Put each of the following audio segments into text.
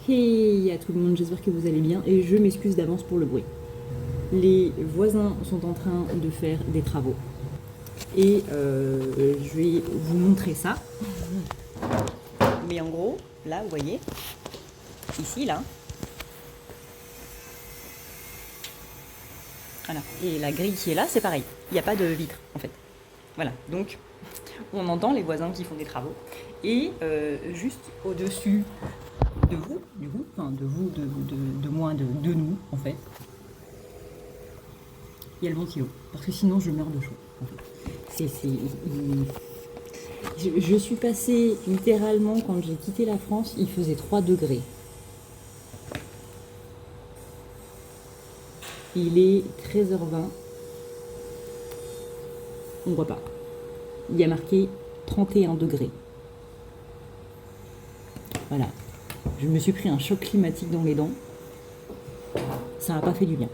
Hey à tout le monde, j'espère que vous allez bien et je m'excuse d'avance pour le bruit. Les voisins sont en train de faire des travaux et je vais vous montrer ça. Mais en gros, là, vous voyez, ici, là, voilà. Et la grille qui est là, c'est pareil. Il n'y a pas de vitre, en fait. Voilà, donc on entend les voisins qui font des travaux. Et juste au-dessus de vous, du coup, enfin de vous, de moi, de nous, en fait, il y a le ventilo. Parce que sinon, je meurs de chaud, en fait. Je suis passée littéralement, quand j'ai quitté la France, il faisait 3 degrés. Il est 13h20. On ne voit pas. Il y a marqué 31 degrés. Voilà. Je me suis pris un choc climatique dans les dents. Ça n'a pas fait du bien.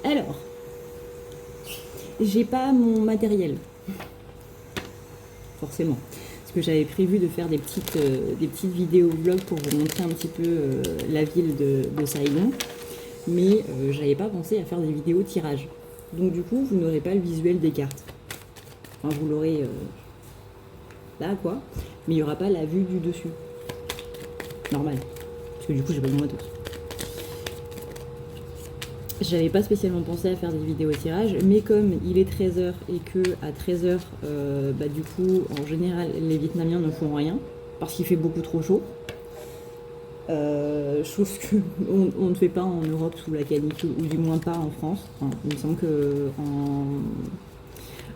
Alors, j'ai pas mon matériel. Forcément. Parce que j'avais prévu de faire des petites vidéos vlogs pour vous montrer un petit peu la ville de Saigon. Mais j'avais pas pensé à faire des vidéos tirage. Donc du coup, vous n'aurez pas le visuel des cartes. Enfin, vous l'aurez là, quoi. Mais il n'y aura pas la vue du dessus. Normal. Parce que du coup, j'ai pas de matos. J'avais pas spécialement pensé à faire des vidéos tirage, mais comme il est 13h et que à 13h, du coup, en général, les Vietnamiens ne font rien, parce qu'il fait beaucoup trop chaud. Chose qu'on ne fait pas en Europe sous la canicule, ou du moins pas en France. Enfin, il me semble que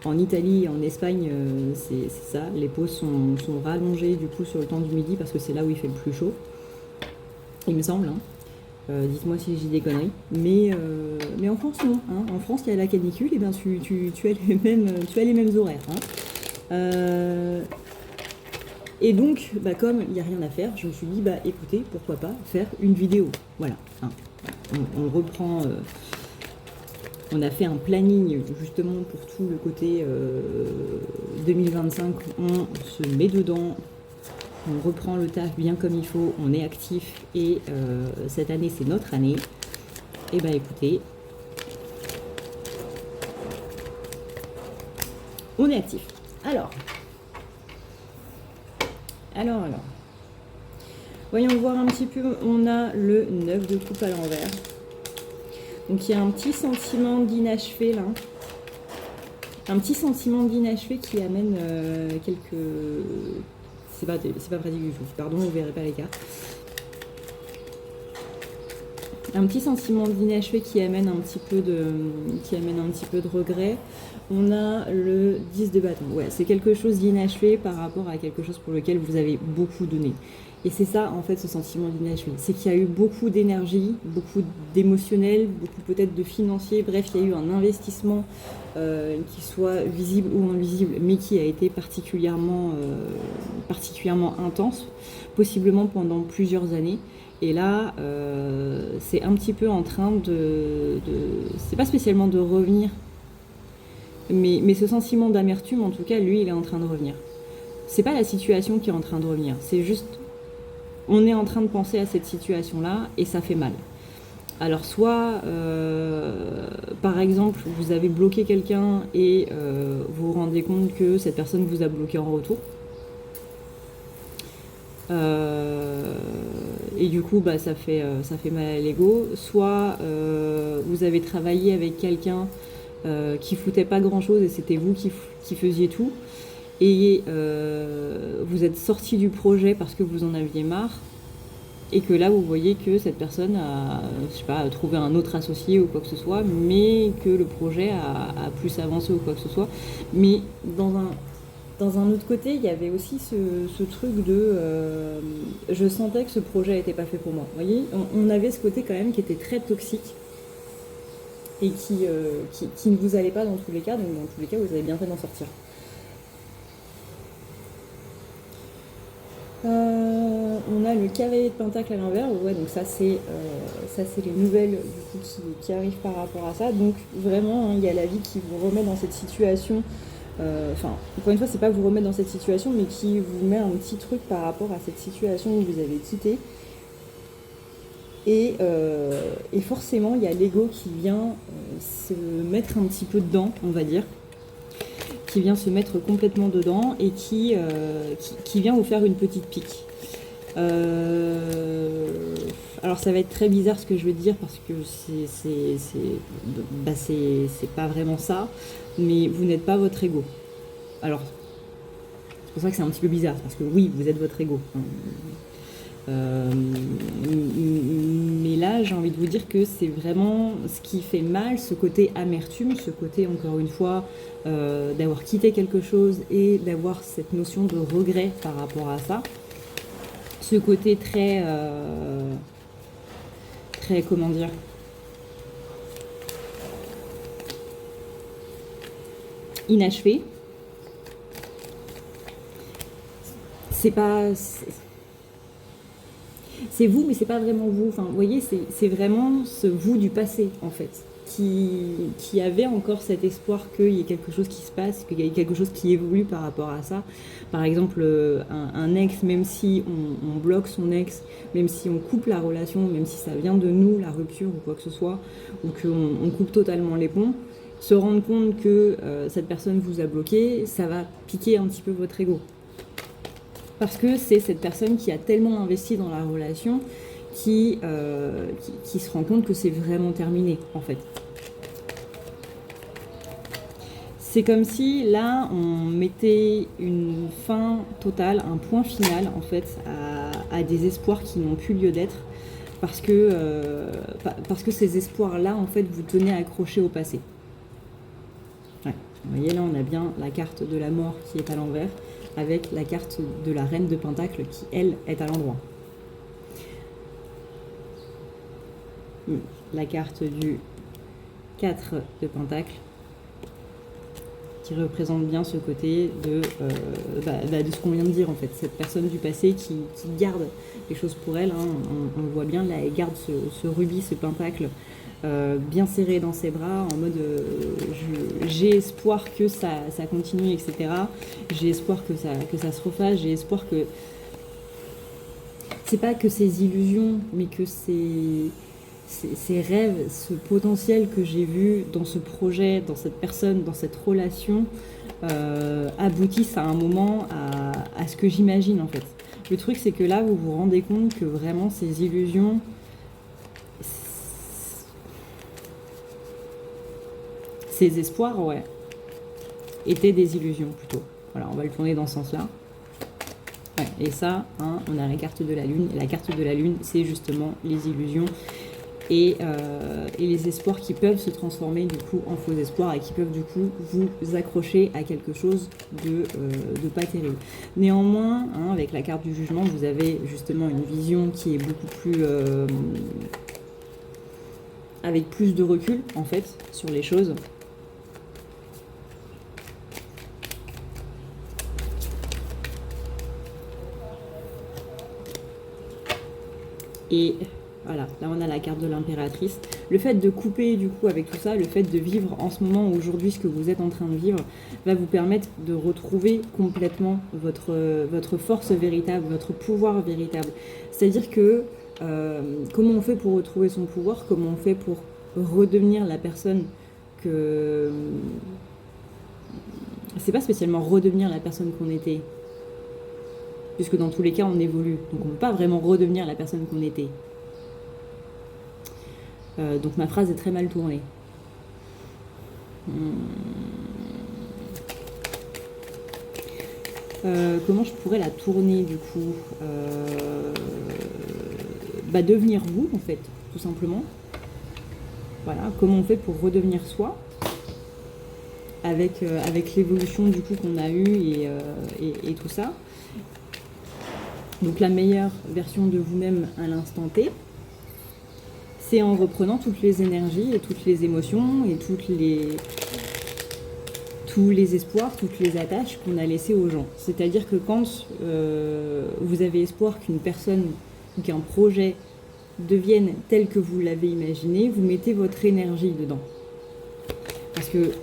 en Italie et en Espagne, c'est ça. Les pauses sont rallongées du coup sur le temps du midi parce que c'est là où il fait le plus chaud. Il me semble. Hein. Dites-moi si j'ai des conneries. Mais en France, non. Hein. En France, il y a la canicule, et ben tu as les mêmes horaires. Hein. Et donc, comme il n'y a rien à faire, je me suis dit, écoutez, pourquoi pas faire une vidéo. Voilà. Hein. On reprend... on a fait un planning justement pour tout le côté 2025. On se met dedans. On reprend le taf bien comme il faut. On est actif. Et cette année, c'est notre année. Et écoutez... on est actif. Alors... voyons voir un petit peu. On a le 9 de coupe à l'envers. Donc il y a un petit sentiment d'inachevé là. Un petit sentiment d'inachevé qui amène quelques... C'est pas pratique du tout. Pardon, vous verrez pas les cartes. Un petit sentiment d'inachevé qui amène un petit peu de regret. On a le 10 de bâton. Ouais, c'est quelque chose d'inachevé par rapport à quelque chose pour lequel vous avez beaucoup donné. Et c'est ça, en fait, ce sentiment d'inachevé. C'est qu'il y a eu beaucoup d'énergie, beaucoup d'émotionnel, beaucoup peut-être de financier. Bref, il y a eu un investissement qui soit visible ou invisible, mais qui a été particulièrement intense, possiblement pendant plusieurs années. Et là, c'est un petit peu en train c'est pas spécialement de revenir, mais ce sentiment d'amertume, en tout cas, lui, il est en train de revenir. C'est pas la situation qui est en train de revenir, c'est juste, on est en train de penser à cette situation-là et ça fait mal. Alors soit, par exemple, vous avez bloqué quelqu'un et vous vous rendez compte que cette personne vous a bloqué en retour. Et du coup, ça fait mal à l'ego. Soit vous avez travaillé avec quelqu'un qui foutait pas grand-chose et c'était vous qui faisiez tout. Et vous êtes sorti du projet parce que vous en aviez marre. Et que là, vous voyez que cette personne a trouvé un autre associé ou quoi que ce soit, mais que le projet a plus avancé ou quoi que ce soit. Mais dans un autre côté, il y avait aussi ce truc de... je sentais que ce projet n'était pas fait pour moi. Vous voyez, on avait ce côté quand même qui était très toxique et qui ne vous allait pas dans tous les cas. Donc dans tous les cas, vous avez bien fait d'en sortir. On a le cavalier de pentacle à l'envers. Ouais, donc ça c'est les nouvelles du coup, qui arrivent par rapport à ça. Donc vraiment, il y a la vie qui vous remet dans cette situation Enfin, encore une fois, c'est pas vous remettre dans cette situation, mais qui vous met un petit truc par rapport à cette situation que vous avez quittée. Et forcément, il y a l'ego qui vient se mettre un petit peu dedans, on va dire, qui vient se mettre complètement dedans et qui vient vous faire une petite pique. Alors ça va être très bizarre ce que je vais dire parce que c'est pas vraiment ça, mais vous n'êtes pas votre ego. Alors c'est pour ça que c'est un petit peu bizarre parce que oui, vous êtes votre ego. Mais là, j'ai envie de vous dire que c'est vraiment ce qui fait mal, ce côté amertume, ce côté, encore une fois, d'avoir quitté quelque chose et d'avoir cette notion de regret par rapport à ça. Ce côté très, comment dire, inachevé. C'est pas... C'est vous, mais c'est pas vraiment vous. Enfin, vous voyez, c'est vraiment ce vous du passé, en fait, qui avait encore cet espoir qu'il y ait quelque chose qui se passe, qu'il y ait quelque chose qui évolue par rapport à ça. Par exemple, un ex, même si on bloque son ex, même si on coupe la relation, même si ça vient de nous, la rupture ou quoi que ce soit, ou qu'on coupe totalement les ponts, se rendre compte que cette personne vous a bloqué, ça va piquer un petit peu votre ego. Parce que c'est cette personne qui a tellement investi dans la relation qui se rend compte que c'est vraiment terminé, en fait. C'est comme si, là, on mettait une fin totale, un point final, en fait, à des espoirs qui n'ont plus lieu d'être, parce que ces espoirs-là, en fait, vous tenaient accrochés au passé. Ouais. Vous voyez, là, on a bien la carte de la mort qui est à l'envers, avec la carte de la reine de Pentacle qui, elle, est à l'endroit. La carte du 4 de Pentacle qui représente bien ce côté de ce qu'on vient de dire en fait. Cette personne du passé qui garde les choses pour elle, hein, on le voit bien, là elle garde ce rubis, ce pentacle bien serré dans ses bras en mode j'ai espoir que ça continue, etc. J'ai espoir que ça se refasse, j'ai espoir que... C'est pas que ces illusions, mais que ces rêves, ce potentiel que j'ai vu dans ce projet, dans cette personne, dans cette relation, aboutissent à un moment à ce que j'imagine en fait. Le truc c'est que là vous vous rendez compte que vraiment ces illusions, ces espoirs, ouais, étaient des illusions plutôt. Voilà, on va le tourner dans ce sens-là. Ouais, et ça, hein, on a la carte de la lune, et la carte de la lune c'est justement les illusions. Et les espoirs qui peuvent se transformer du coup en faux espoirs et qui peuvent du coup vous accrocher à quelque chose de pas terrible. Néanmoins, hein, avec la carte du jugement, vous avez justement une vision qui est beaucoup plus... avec plus de recul en fait sur les choses. Et... voilà, là on a la carte de l'impératrice. Le fait de couper du coup avec tout ça, le fait de vivre en ce moment, aujourd'hui, ce que vous êtes en train de vivre, va vous permettre de retrouver complètement votre force véritable, votre pouvoir véritable. C'est-à-dire que comment on fait pour retrouver son pouvoir, comment on fait pour redevenir la personne que... C'est pas spécialement redevenir la personne qu'on était, puisque dans tous les cas on évolue, donc on ne peut pas vraiment redevenir la personne qu'on était. Donc ma phrase est très mal tournée. Comment je pourrais la tourner du coup devenir vous en fait, tout simplement. Voilà, comment on fait pour redevenir soi avec l'évolution du coup qu'on a eue et tout ça. Donc la meilleure version de vous-même à l'instant T. C'est en reprenant toutes les énergies et toutes les émotions et tous les espoirs, toutes les attaches qu'on a laissées aux gens. C'est-à-dire que quand vous avez espoir qu'une personne ou qu'un projet devienne tel que vous l'avez imaginé, vous mettez votre énergie dedans. Parce que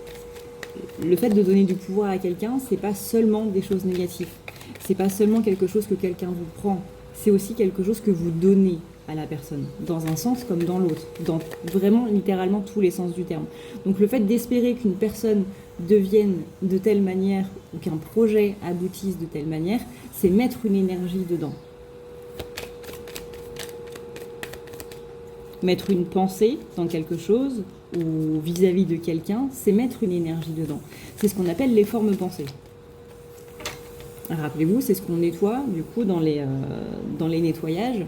le fait de donner du pouvoir à quelqu'un, c'est pas seulement des choses négatives. C'est pas seulement quelque chose que quelqu'un vous prend. C'est aussi quelque chose que vous donnez à la personne, dans un sens comme dans l'autre, dans vraiment littéralement tous les sens du terme. Donc le fait d'espérer qu'une personne devienne de telle manière ou qu'un projet aboutisse de telle manière, c'est mettre une énergie dedans. Mettre une pensée dans quelque chose ou vis-à-vis de quelqu'un, c'est mettre une énergie dedans. C'est ce qu'on appelle les formes pensées. Rappelez-vous, c'est ce qu'on nettoie du coup dans les nettoyages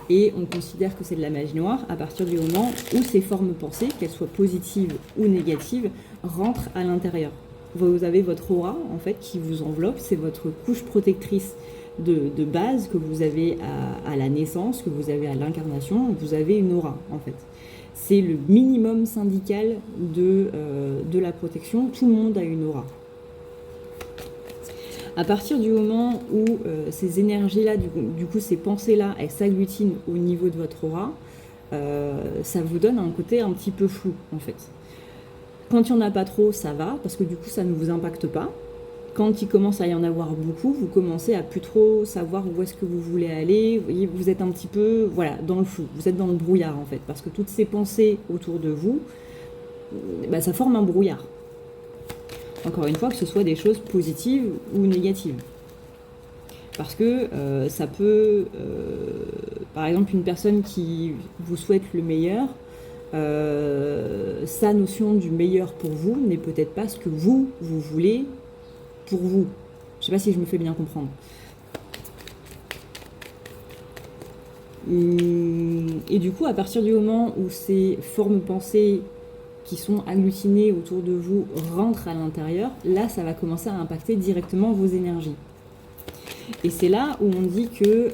et on considère que c'est de la magie noire à partir du moment où ces formes pensées, qu'elles soient positives ou négatives, rentrent à l'intérieur. Vous avez votre aura en fait qui vous enveloppe, c'est votre couche protectrice de base que vous avez à la naissance, que vous avez à l'incarnation, vous avez une aura en fait. C'est le minimum syndical de la protection, tout le monde a une aura. À partir du moment où ces énergies-là, du coup ces pensées-là, elles s'agglutinent au niveau de votre aura, ça vous donne un côté un petit peu flou en fait. Quand il n'y en a pas trop, ça va, parce que du coup ça ne vous impacte pas. Quand il commence à y en avoir beaucoup, vous commencez à plus trop savoir où est-ce que vous voulez aller. Vous êtes un petit peu dans le flou, vous êtes dans le brouillard en fait, parce que toutes ces pensées autour de vous, ça forme un brouillard. Encore une fois, que ce soit des choses positives ou négatives. Parce que ça peut, par exemple, une personne qui vous souhaite le meilleur, sa notion du meilleur pour vous n'est peut-être pas ce que vous voulez pour vous. Je ne sais pas si je me fais bien comprendre. Et du coup, à partir du moment où ces formes pensées qui sont agglutinées autour de vous rentrent à l'intérieur, là, ça va commencer à impacter directement vos énergies. Et c'est là où on dit que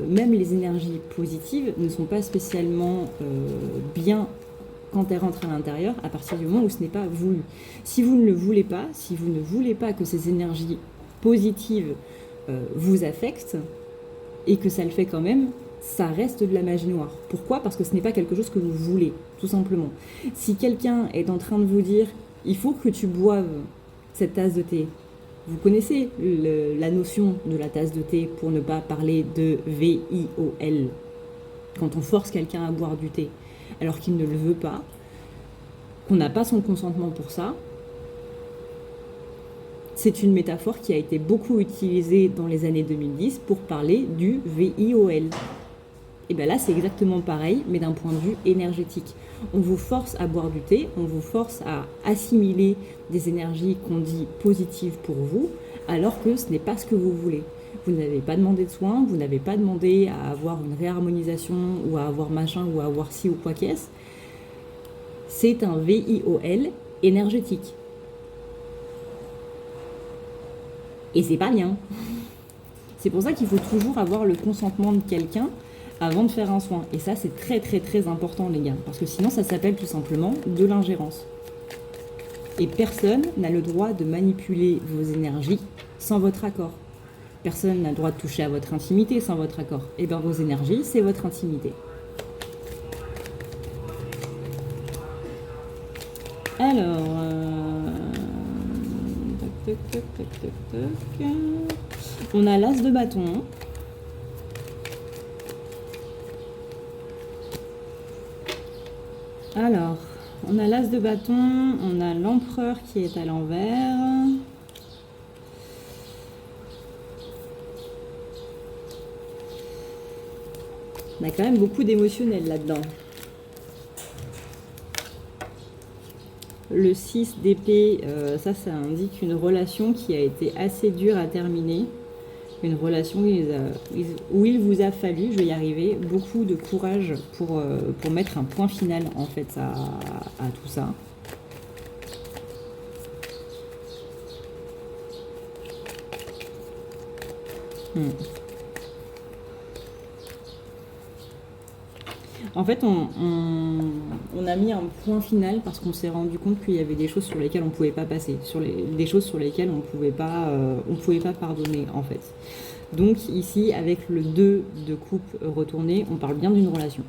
même les énergies positives ne sont pas spécialement bien quand elles rentrent à l'intérieur, à partir du moment où ce n'est pas voulu. Si vous ne le voulez pas, si vous ne voulez pas que ces énergies positives vous affectent, et que ça le fait quand même, ça reste de la magie noire. Pourquoi ? Parce que ce n'est pas quelque chose que vous voulez, tout simplement. Si quelqu'un est en train de vous dire « il faut que tu boives cette tasse de thé », vous connaissez la notion de la tasse de thé pour ne pas parler de VIOL. Quand on force quelqu'un à boire du thé alors qu'il ne le veut pas, qu'on n'a pas son consentement pour ça, c'est une métaphore qui a été beaucoup utilisée dans les années 2010 pour parler du VIOL. Et bien là, c'est exactement pareil, mais d'un point de vue énergétique. On vous force à boire du thé, on vous force à assimiler des énergies qu'on dit positives pour vous, alors que ce n'est pas ce que vous voulez. Vous n'avez pas demandé de soins, vous n'avez pas demandé à avoir une réharmonisation ou à avoir machin ou à avoir ci ou quoi qu'est-ce. C'est un VIOL énergétique. Et c'est pas bien. C'est pour ça qu'il faut toujours avoir le consentement de quelqu'un avant de faire un soin. Et ça, c'est très très très important, les gars. Parce que sinon, ça s'appelle tout simplement de l'ingérence. Et personne n'a le droit de manipuler vos énergies sans votre accord. Personne n'a le droit de toucher à votre intimité sans votre accord. Et bien, vos énergies, c'est votre intimité. Alors... On a l'as de bâton. Alors, on a l'as de bâton, on a l'empereur qui est à l'envers. On a quand même beaucoup d'émotionnel là-dedans. Le 6 d'épée, ça indique une relation qui a été assez dure à terminer. Une relation où il vous a fallu, je vais y arriver, beaucoup de courage pour mettre un point final en fait à tout ça. En fait, on a mis un point final parce qu'on s'est rendu compte qu'il y avait des choses sur lesquelles on ne pouvait pas passer, des choses sur lesquelles on ne pouvait pas pardonner, en fait. Donc ici, avec le 2 de coupe retourné, on parle bien d'une relation.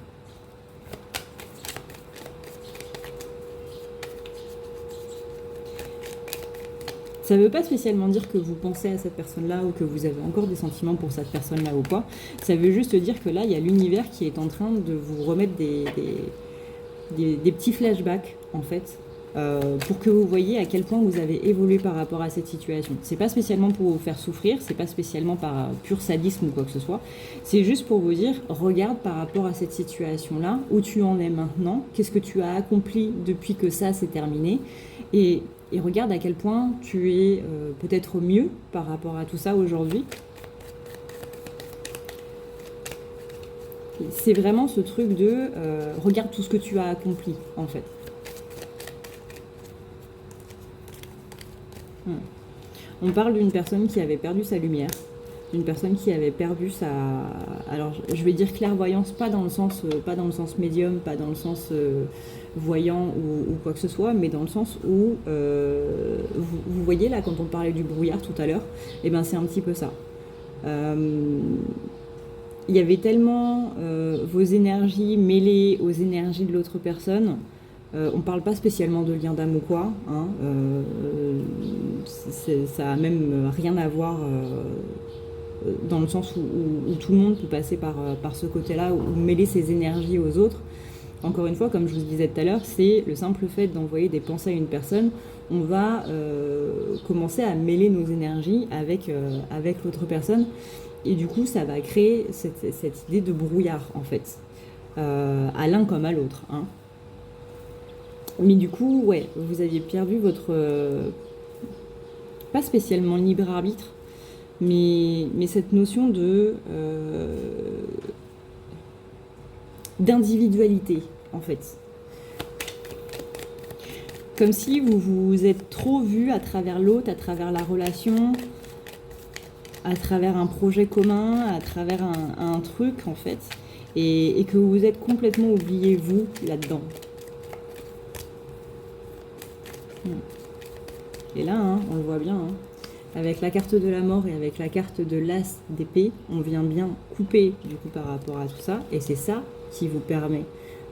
Ça ne veut pas spécialement dire que vous pensez à cette personne-là ou que vous avez encore des sentiments pour cette personne-là ou quoi. Ça veut juste dire que là, il y a l'univers qui est en train de vous remettre des petits flashbacks, en fait, pour que vous voyez à quel point vous avez évolué par rapport à cette situation. C'est pas spécialement pour vous faire souffrir, c'est pas spécialement par pur sadisme ou quoi que ce soit. C'est juste pour vous dire, regarde par rapport à cette situation-là, où tu en es maintenant, qu'est-ce que tu as accompli depuis que ça s'est terminé, et regarde à quel point tu es peut-être mieux par rapport à tout ça aujourd'hui. C'est vraiment ce truc de regarde tout ce que tu as accompli, en fait. On parle d'une personne qui avait perdu sa lumière, d'une personne qui avait perdu sa... Alors, je vais dire clairvoyance, pas dans le sens médium, pas dans le sens voyant ou quoi que ce soit, mais dans le sens où, vous voyez là, quand on parlait du brouillard tout à l'heure, eh ben c'est un petit peu ça. Il y avait tellement vos énergies mêlées aux énergies de l'autre personne. On ne parle pas spécialement de lien d'âme ou quoi, hein, ça a même rien à voir dans le sens où tout le monde peut passer par ce côté-là, ou mêler ses énergies aux autres. Encore une fois, comme je vous disais tout à l'heure, c'est le simple fait d'envoyer des pensées à une personne, on va commencer à mêler nos énergies avec l'autre personne, et du coup ça va créer cette idée de brouillard en fait, à l'un comme à l'autre, hein. Mais du coup, ouais, vous aviez perdu votre... pas spécialement libre arbitre, mais cette notion d'individualité, en fait. Comme si vous vous êtes trop vu à travers l'autre, à travers la relation, à travers un projet commun, à travers un truc, en fait, et que vous vous êtes complètement oublié, vous, là-dedans. Et là, hein, on le voit bien, hein, avec la carte de la mort et avec la carte de l'as d'épée, on vient bien couper du coup par rapport à tout ça, et c'est ça qui vous permet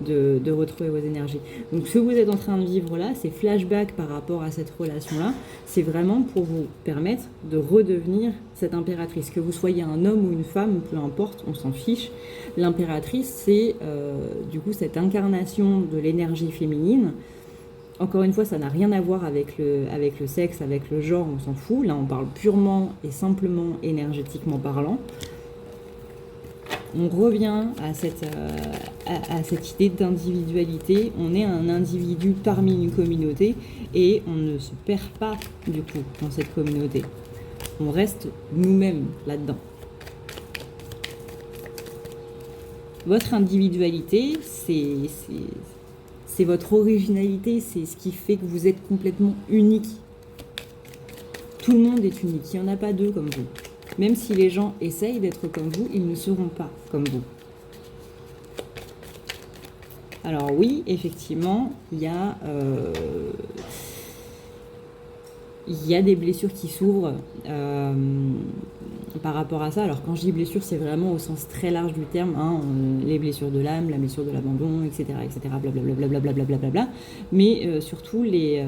de retrouver vos énergies. Donc ce que vous êtes en train de vivre là, ces flashbacks par rapport à cette relation-là, c'est vraiment pour vous permettre de redevenir cette impératrice. Que vous soyez un homme ou une femme, peu importe, on s'en fiche. L'impératrice, c'est du coup cette incarnation de l'énergie féminine. Encore une fois, ça n'a rien à voir avec le sexe, avec le genre, on s'en fout. Là, on parle purement et simplement énergétiquement parlant. On revient à cette idée d'individualité. On est un individu parmi une communauté et on ne se perd pas, du coup, dans cette communauté. On reste nous-mêmes là-dedans. Votre individualité, c'est votre originalité, c'est ce qui fait que vous êtes complètement unique. Tout le monde est unique, il n'y en a pas deux comme vous. Même si les gens essayent d'être comme vous, ils ne seront pas comme vous. Alors oui, effectivement, il y a des blessures qui s'ouvrent par rapport à ça. Alors quand je dis blessure, c'est vraiment au sens très large du terme, hein, les blessures de l'âme, la blessure de l'abandon, etc., blablabla. Mais surtout les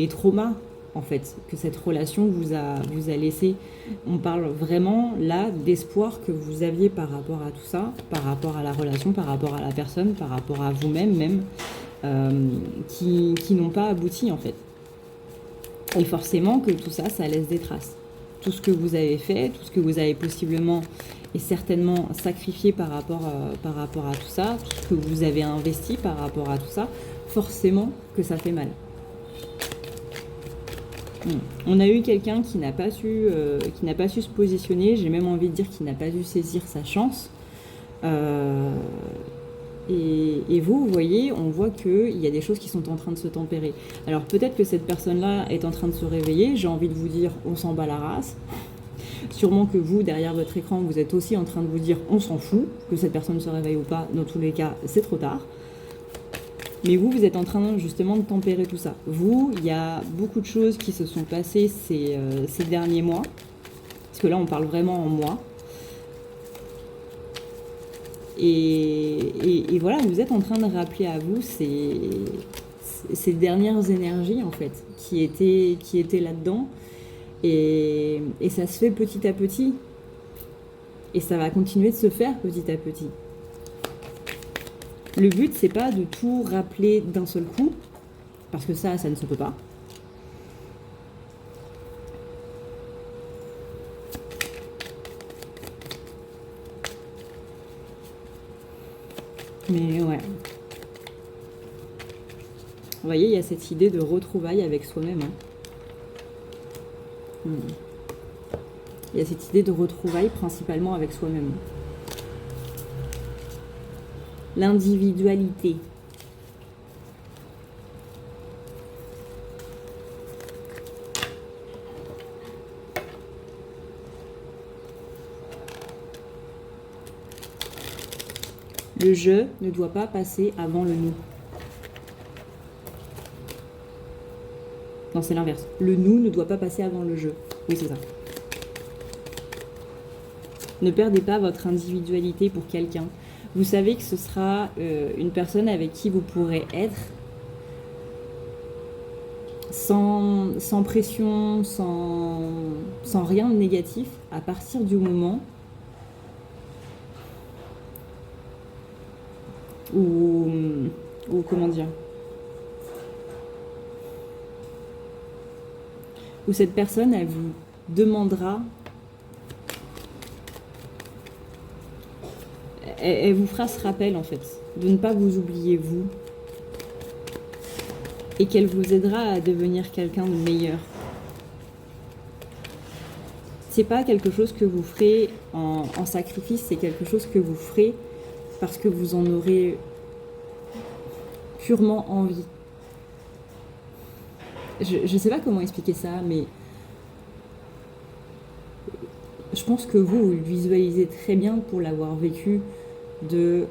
traumas, en fait, que cette relation vous a laissé. On parle vraiment là d'espoir que vous aviez par rapport à tout ça, par rapport à la relation, par rapport à la personne, par rapport à vous-même même, qui n'ont pas abouti en fait. Et forcément que tout ça, ça laisse des traces. Tout ce que vous avez fait, tout ce que vous avez possiblement et certainement sacrifié par rapport à tout ça, tout ce que vous avez investi par rapport à tout ça, forcément que ça fait mal. On a eu quelqu'un qui n'a pas su se positionner, j'ai même envie de dire qu'il n'a pas dû saisir sa chance. Et vous voyez, on voit qu'il y a des choses qui sont en train de se tempérer. Alors peut-être que cette personne-là est en train de se réveiller, j'ai envie de vous dire, on s'en bat la race. Sûrement que vous, derrière votre écran, vous êtes aussi en train de vous dire, on s'en fout, que cette personne se réveille ou pas, dans tous les cas, c'est trop tard. Mais vous êtes en train justement de tempérer tout ça. Vous, il y a beaucoup de choses qui se sont passées ces derniers mois, parce que là, on parle vraiment en mois. Et voilà, vous êtes en train de rappeler à vous ces dernières énergies, en fait, qui étaient là-dedans. Et ça se fait petit à petit. Et ça va continuer de se faire petit à petit. Le but, c'est pas de tout rappeler d'un seul coup, parce que ça ne se peut pas. Mais ouais. Vous voyez, il y a cette idée de retrouvailles avec soi-même. Il y a cette idée de retrouvailles principalement avec soi-même. L'individualité. Le je ne doit pas passer avant le nous. Non, c'est l'inverse. Le nous ne doit pas passer avant le je. Oui, c'est ça. Ne perdez pas votre individualité pour quelqu'un. Vous savez que ce sera une personne avec qui vous pourrez être sans pression, sans rien de négatif, à partir du moment où comment dire, où cette personne, elle vous demandera, elle vous fera ce rappel en fait, de ne pas vous oublier vous, et qu'elle vous aidera à devenir quelqu'un de meilleur. C'est pas quelque chose que vous ferez en sacrifice, c'est quelque chose que vous ferez parce que vous en aurez purement envie. Je sais pas comment expliquer ça, mais je pense que vous le visualisez très bien pour l'avoir vécu. Il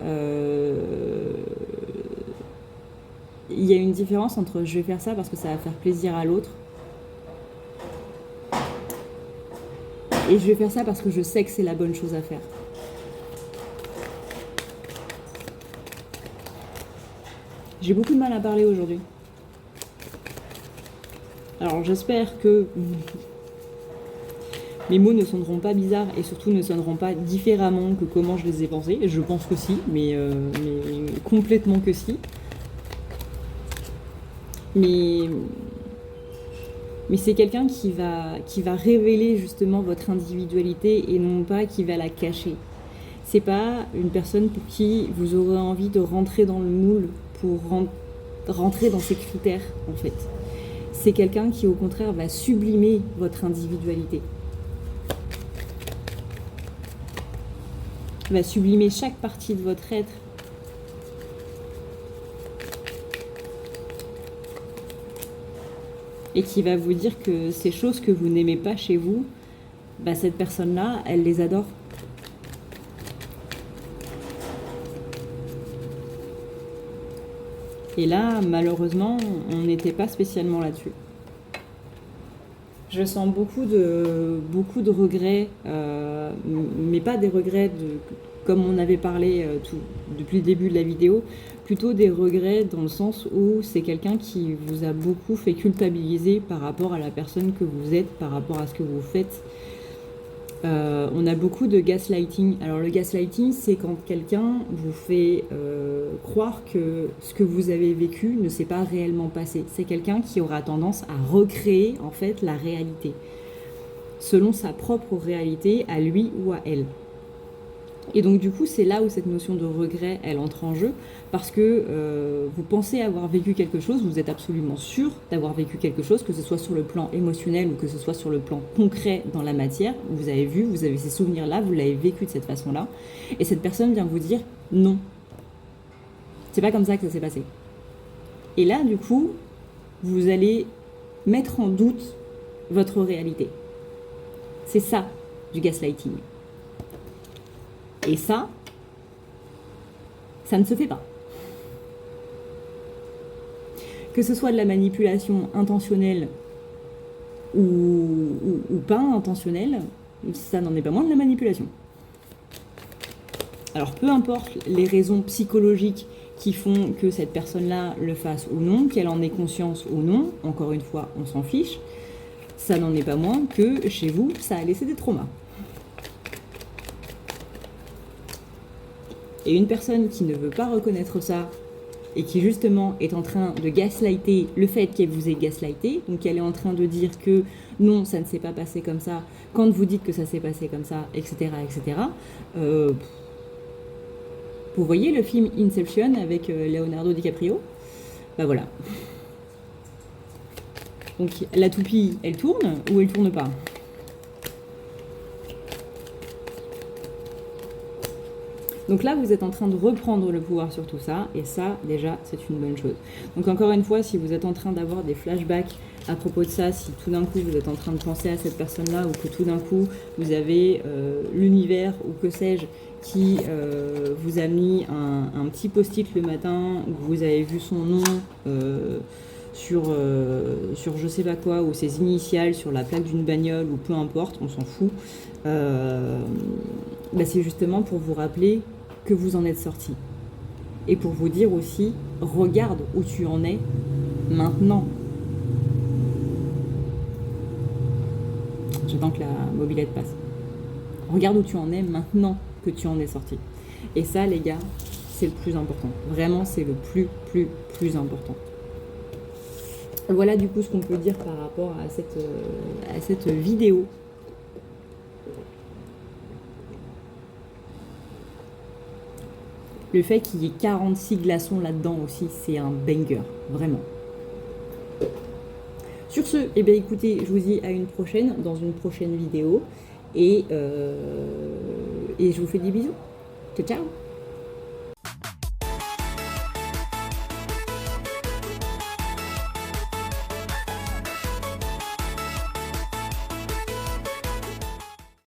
y a une différence entre je vais faire ça parce que ça va faire plaisir à l'autre et je vais faire ça parce que je sais que c'est la bonne chose à faire. J'ai beaucoup de mal à parler aujourd'hui. Alors j'espère que mes mots ne sonneront pas bizarres et surtout ne sonneront pas différemment que comment je les ai pensés. Je pense que si, mais complètement que si. Mais c'est quelqu'un qui va révéler justement votre individualité et non pas qui va la cacher. C'est pas une personne pour qui vous aurez envie de rentrer dans le moule pour rentrer dans ses critères en fait. C'est quelqu'un qui au contraire va sublimer votre individualité. Va sublimer chaque partie de votre être. Et qui va vous dire que ces choses que vous n'aimez pas chez vous, bah cette personne-là, elle les adore. Et là, malheureusement, on n'était pas spécialement là-dessus. Je sens beaucoup de regrets, mais pas des regrets comme on avait parlé depuis le début de la vidéo, plutôt des regrets dans le sens où c'est quelqu'un qui vous a beaucoup fait culpabiliser par rapport à la personne que vous êtes, par rapport à ce que vous faites. On a beaucoup de gaslighting. Alors le gaslighting, c'est quand quelqu'un vous fait croire que ce que vous avez vécu ne s'est pas réellement passé. C'est quelqu'un qui aura tendance à recréer en fait la réalité, selon sa propre réalité à lui ou à elle. Et donc du coup, c'est là où cette notion de regret, elle entre en jeu, parce que vous pensez avoir vécu quelque chose, vous êtes absolument sûr d'avoir vécu quelque chose, que ce soit sur le plan émotionnel ou que ce soit sur le plan concret dans la matière. Vous avez vu, vous avez ces souvenirs-là, vous l'avez vécu de cette façon-là, et cette personne vient vous dire non. C'est pas comme ça que ça s'est passé. Et là, du coup, vous allez mettre en doute votre réalité. C'est ça, du gaslighting. Et ça ne se fait pas. Que ce soit de la manipulation intentionnelle ou pas intentionnelle, ça n'en est pas moins de la manipulation. Alors peu importe les raisons psychologiques qui font que cette personne-là le fasse ou non, qu'elle en ait conscience ou non, encore une fois, on s'en fiche, ça n'en est pas moins que chez vous, ça a laissé des traumas. Et une personne qui ne veut pas reconnaître ça, et qui justement est en train de gaslighter le fait qu'elle vous ait gaslighté, donc elle est en train de dire que non, ça ne s'est pas passé comme ça, quand vous dites que ça s'est passé comme ça, etc., etc., vous voyez le film Inception avec Leonardo DiCaprio? Bah voilà. Donc la toupie, elle tourne ou elle tourne pas? Donc là, vous êtes en train de reprendre le pouvoir sur tout ça, et ça, déjà, c'est une bonne chose. Donc encore une fois, si vous êtes en train d'avoir des flashbacks à propos de ça, si tout d'un coup vous êtes en train de penser à cette personne-là, ou que tout d'un coup vous avez l'univers, ou que sais-je, qui vous a mis un petit post-it le matin, où vous avez vu son nom sur je sais pas quoi, ou ses initiales sur la plaque d'une bagnole, ou peu importe, on s'en fout, bah c'est justement pour vous rappeler que vous en êtes sorti. Et pour vous dire aussi, regarde où tu en es maintenant. J'attends que la mobilette passe. Regarde où tu en es maintenant que tu en es sorti. Et ça, les gars, c'est le plus important. Vraiment, c'est le plus important. Voilà du coup ce qu'on peut dire par rapport à cette vidéo. Le fait qu'il y ait 46 glaçons là-dedans aussi, c'est un banger, vraiment. Sur ce, eh bien écoutez, je vous dis à une prochaine, dans une prochaine vidéo. Et je vous fais des bisous. Ciao, ciao!